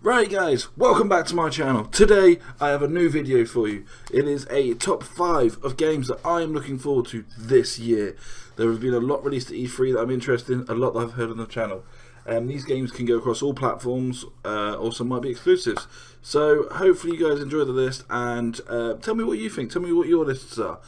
Right guys, welcome back to my channel. Today I have a new video for you. It is a top 5 of games that I am looking forward to this year. There have been a lot released at E3 that I'm interested in, a lot that I've heard on the channel. These games can go across all platforms, or some might be exclusives. So hopefully you guys enjoy the list and tell me what you think, tell me what your lists are.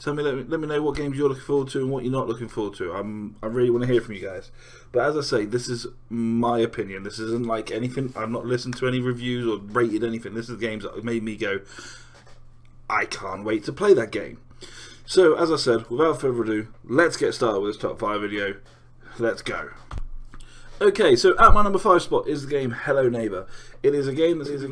Let me know what games you're looking forward to and what you're not looking forward to. I really want to hear from you guys. But as I say, this is my opinion. This isn't like anything. I've not listened to any reviews or rated anything. This is games that made me go, I can't wait to play that game. So as I said, without further ado, let's get started with this top 5 video. Let's go. Okay, so at my number 5 spot is the game Hello Neighbor. It is a game that is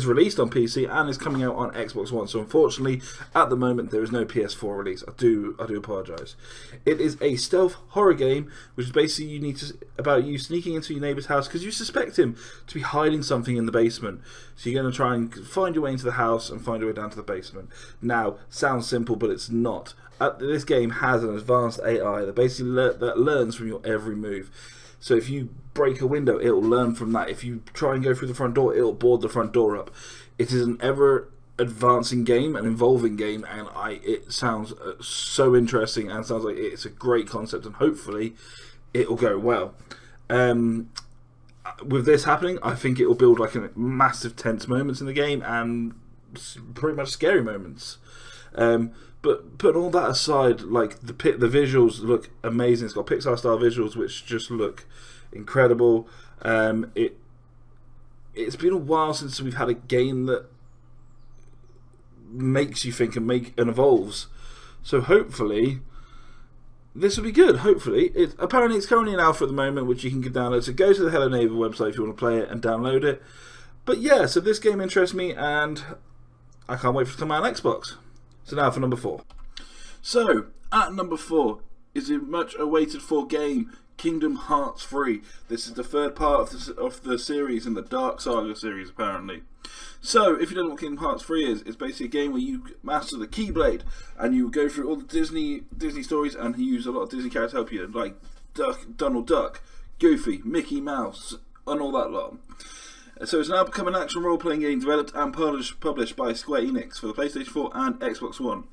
released on PC and is coming out on Xbox One. So unfortunately, at the moment, there is no PS4 release. I do apologise. It is a stealth horror game, which is basically about you sneaking into your neighbour's house because you suspect him to be hiding something in the basement. So you're going to try and find your way into the house and find your way down to the basement. Now, sounds simple, but it's not. This game has an advanced AI that basically learns from your every move. So if you break a window, it'll learn from that. If you try and go through the front door, it'll board the front door up. It is an ever advancing game, an involving game, and it sounds so interesting and sounds like it's a great concept, and hopefully it'll go well. With this happening, I think it will build like a massive tense moments in the game and pretty much scary moments. But putting all that aside, like the visuals look amazing. It's got Pixar style visuals which just look incredible. It's been a while since we've had a game that makes you think and evolves. So hopefully this will be good. Hopefully, apparently it's currently in alpha at the moment, which you can get download. So go to the Hello Neighbor website if you want to play it and download it. But yeah, so this game interests me and I can't wait for it to come out on Xbox. So now for number 4. So, at number 4 is a much awaited for game, Kingdom Hearts 3. This is the third part of the series in the Dark Saga series, apparently. So, if you don't know what Kingdom Hearts 3 is, it's basically a game where you master the Keyblade, and you go through all the Disney stories, and you use a lot of Disney characters to help you, like Donald Duck, Goofy, Mickey Mouse, and all that lot. So it's now become an action role-playing game developed and published by Square Enix for the PlayStation 4 and Xbox One.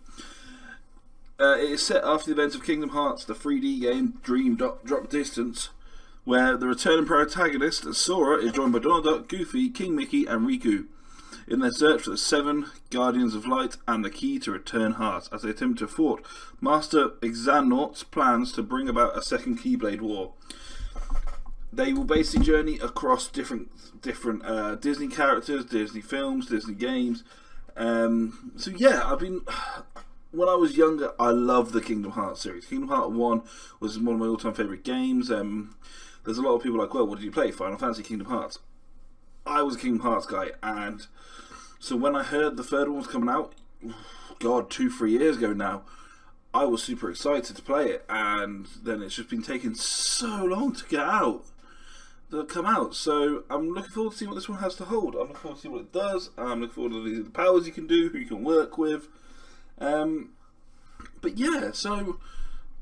It is set after the events of Kingdom Hearts, the 3D game Dream Drop Distance, where the returning protagonist, Sora, is joined by Donald Duck, Goofy, King Mickey and Riku in their search for the 7 Guardians of Light and the key to return Hearts as they attempt to thwart Master Xehanort's plans to bring about a second Keyblade War. They will basically journey across different Disney characters, Disney films, Disney games. So yeah, when I was younger, I loved the Kingdom Hearts series. Kingdom Hearts 1 was one of my all-time favourite games. There's a lot of people like, well, what did you play? Final Fantasy, Kingdom Hearts. I was a Kingdom Hearts guy, and so when I heard the third one was coming out, God, 2-3 years ago now, I was super excited to play it, and then it's just been taking so long to get out. That'll come out, so I'm looking forward to see what this one has to hold. I'm looking forward to see what it does. I'm looking forward to the powers you can do, who you can work with. But yeah, so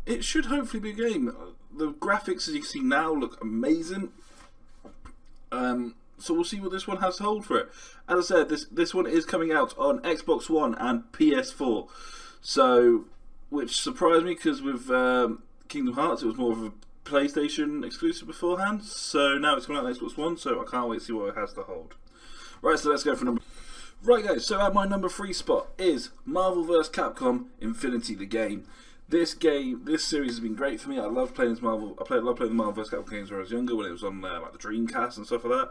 it should hopefully be a game. The graphics, as you can see now, look amazing. So we'll see what this one has to hold for it. As I said, this one is coming out on Xbox One and PS4. So, which surprised me because with Kingdom Hearts, it was more of a PlayStation exclusive beforehand, so now it's coming out on Xbox One, so I can't wait to see what it has to hold. Right, so let's go for number... Right guys, so at my number 3 spot is Marvel vs. Capcom Infinity the game. This series has been great for me. I love playing this Marvel. I love playing the Marvel vs. Capcom games when I was younger, when it was on like the Dreamcast and stuff like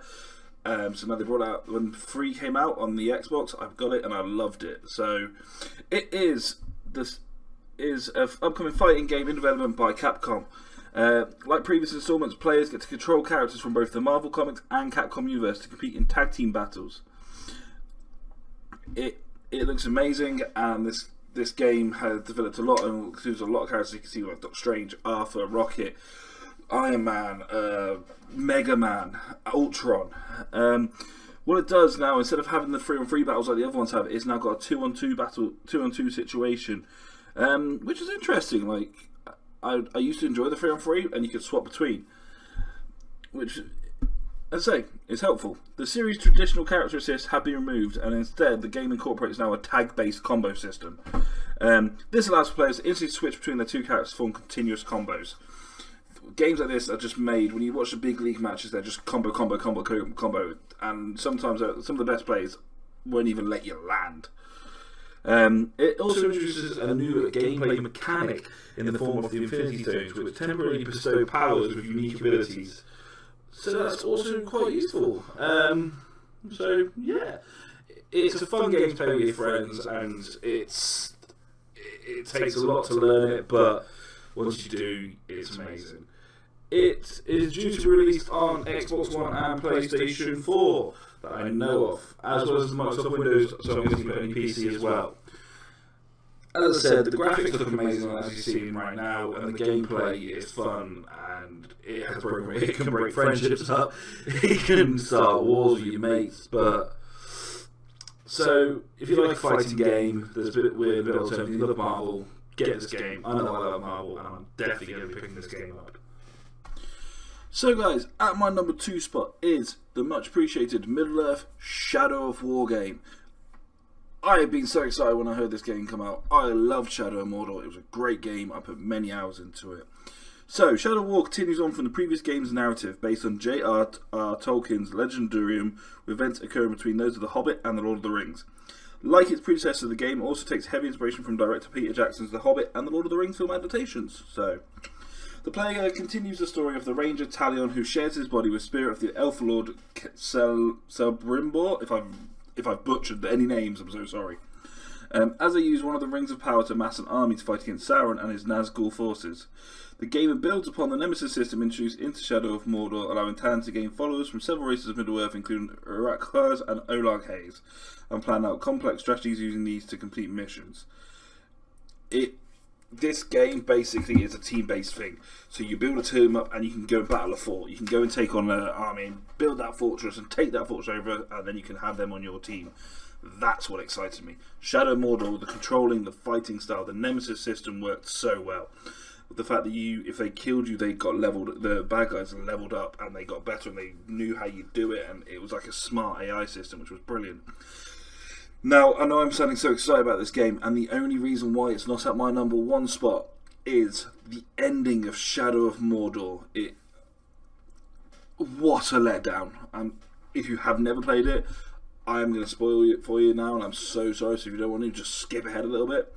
that. So now they brought out, when 3 came out on the Xbox, I've got it and I loved it. So it is an upcoming fighting game in development by Capcom. Like previous installments, players get to control characters from both the Marvel Comics and Capcom universe to compete in tag team battles. It looks amazing, and this game has developed a lot and includes a lot of characters. You can see like Doctor Strange, Arthur, Rocket, Iron Man, Mega Man, Ultron. What it does now, instead of having the 3-on-3 battles like the other ones have, it's now got a 2-on-2 situation, which is interesting. Like, I used to enjoy the 3-on-3, and you could swap between, which As I say, it's helpful. The series' traditional character assists have been removed, and instead the game incorporates now a tag-based combo system. This allows players to instantly switch between their two characters to form continuous combos. Games like this are just made, when you watch the big league matches, they're just combo, and sometimes some of the best players won't even let you land. It also introduces a new gameplay mechanic in the form of the Infinity Stones, which temporarily bestow powers with unique abilities. So that's also quite useful. So yeah, it's a fun game to play with your friends, and it takes a lot to learn it, but once you do, it's amazing. It is due to be released on Xbox One and PlayStation 4 that I know of, as well as Microsoft Windows, so I'm guessing you put any PC as well. As I said, the graphics look amazing as you're seeing right now, and the gameplay is fun, and it can break friendships up, it can start wars with your mates, but... So, if you like a fighting game, there's a bit weird, a bit alternative, you love Marvel, get this game. I know I love Marvel, and I'm definitely going to be picking this game up. So guys, at my number 2 spot is the much appreciated Middleearth Shadow of War game. I have been so excited when I heard this game come out. I loved Shadow of Mordor. It was a great game. I put many hours into it. So, Shadow of War continues on from the previous game's narrative based on J.R.R. Tolkien's Legendarium, with events occurring between those of The Hobbit and The Lord of the Rings. Like its predecessor, the game also takes heavy inspiration from director Peter Jackson's The Hobbit and The Lord of the Rings film adaptations. So, the player continues the story of the ranger Talion, who shares his body with spirit of the elf lord Celebrimbor. If I've butchered any names, I'm so sorry. As they use one of the Rings of Power to mass an army to fight against Sauron and his Nazgul forces. The game builds upon the Nemesis system introduced into Shadow of Mordor, allowing Talon to gain followers from several races of Middle-earth, including Urak-Hurs and Olag-Haze, and plan out complex strategies using these to complete missions. This game basically is a team-based thing. So you build a team up and you can go and battle a fort. You can go and take on an army and build that fortress and take that fortress over, and then you can have them on your team. That's what excited me. Shadow of Mordor, the controlling, the fighting style, the Nemesis system worked so well. The fact that if they killed you, they got leveled. The bad guys leveled up and they got better and they knew how you do it, and it was like a smart AI system, which was brilliant. Now, I know I'm sounding so excited about this game, and the only reason why it's not at my number 1 spot is the ending of Shadow of Mordor. What a letdown. If you have never played it, I am going to spoil it for you now, and I'm so sorry, so if you don't want to, just skip ahead a little bit.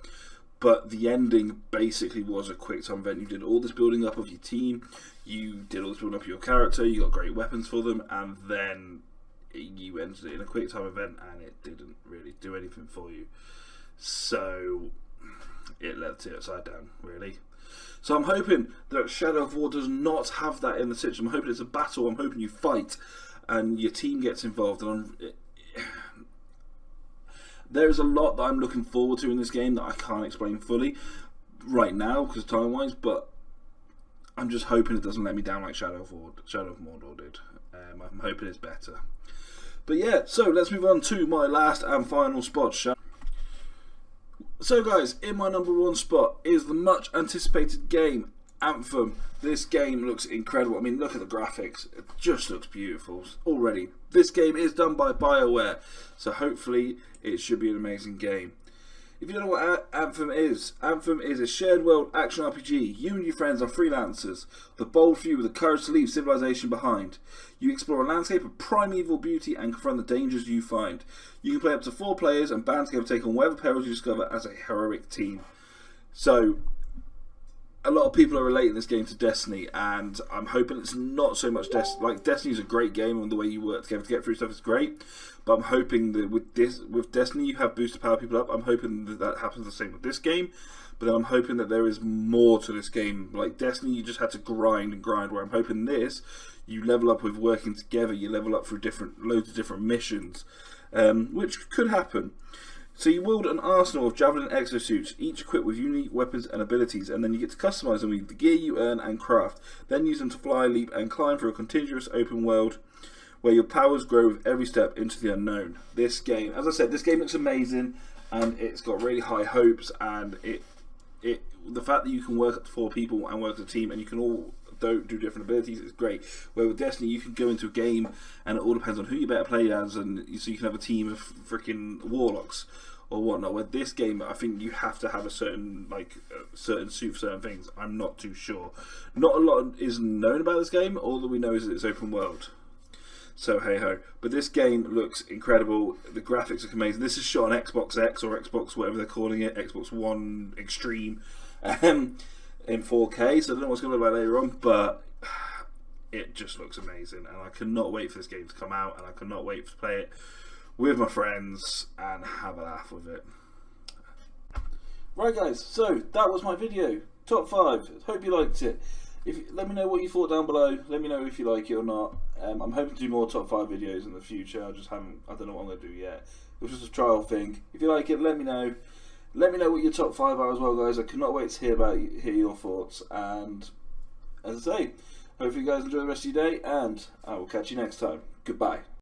But the ending basically was a quick time event. You did all this building up of your team, you did all this building up of your character, you got great weapons for them, and then you ended it in a quick time event, and it didn't really do anything for you. So it left it upside down, really. So I'm hoping that Shadow of War does not have that in the situation. I'm hoping it's a battle. I'm hoping you fight and your team gets involved. And there's a lot that I'm looking forward to in this game that I can't explain fully right now because time-wise, but I'm just hoping it doesn't let me down like Shadow of Mordor did. I'm hoping it's better. But yeah, so let's move on to my last and final spot. So guys, in my number 1 spot is the much anticipated game, Anthem. This game looks incredible. I mean, look at the graphics. It just looks beautiful already. This game is done by BioWare, so hopefully it should be an amazing game. If you don't know what Anthem is a shared world action RPG. You and your friends are freelancers, the bold few with the courage to leave civilization behind. You explore a landscape of primeval beauty and confront the dangers you find. You can play up to 4 players and band together to take on whatever perils you discover as a heroic team. So, a lot of people are relating this game to Destiny, and I'm hoping it's not so much Destiny. Like, Destiny's a great game, and the way you work together to get through stuff is great. But I'm hoping that with Destiny, you have boost to power people up. I'm hoping that happens the same with this game. But then I'm hoping that there is more to this game. Like Destiny, you just had to grind and grind. Where I'm hoping this, you level up with working together. You level up through loads of different missions, which could happen. So you wield an arsenal of javelin exosuits, each equipped with unique weapons and abilities, and then you get to customize them with the gear you earn and craft. Then use them to fly, leap, and climb through a continuous open world where your powers grow with every step into the unknown. This game, as I said, this game looks amazing, and it's got really high hopes, and the fact that you can work up to 4 people and work as a team, and you can all don't do different abilities. It's great. Where with Destiny, you can go into a game and it all depends on who you better play as, and so you can have a team of freaking warlocks or whatnot. With this game, I think you have to have a certain certain suit for certain things. I'm not too sure. Not a lot is known about this game. All that we know is that it's open world. So hey ho. But this game looks incredible. The graphics look amazing. This is shot on Xbox X or Xbox whatever they're calling it, Xbox One Extreme, in 4K. So I don't know what's going to look like later on, but it just looks amazing, and I cannot wait for this game to come out, and I cannot wait to play it with my friends and have a laugh with it. Right guys, so that was my video. Top 5. Hope you liked it. Let me know what you thought down below. Let me know if you like it or not. I'm hoping to do more top 5 videos in the future. I don't know what I'm going to do yet. It was just a trial thing. If you like it, let me know. Let me know what your top 5 are as well, guys. I cannot wait to hear your thoughts. And as I say, hopefully you guys enjoy the rest of your day, and I will catch you next time. Goodbye.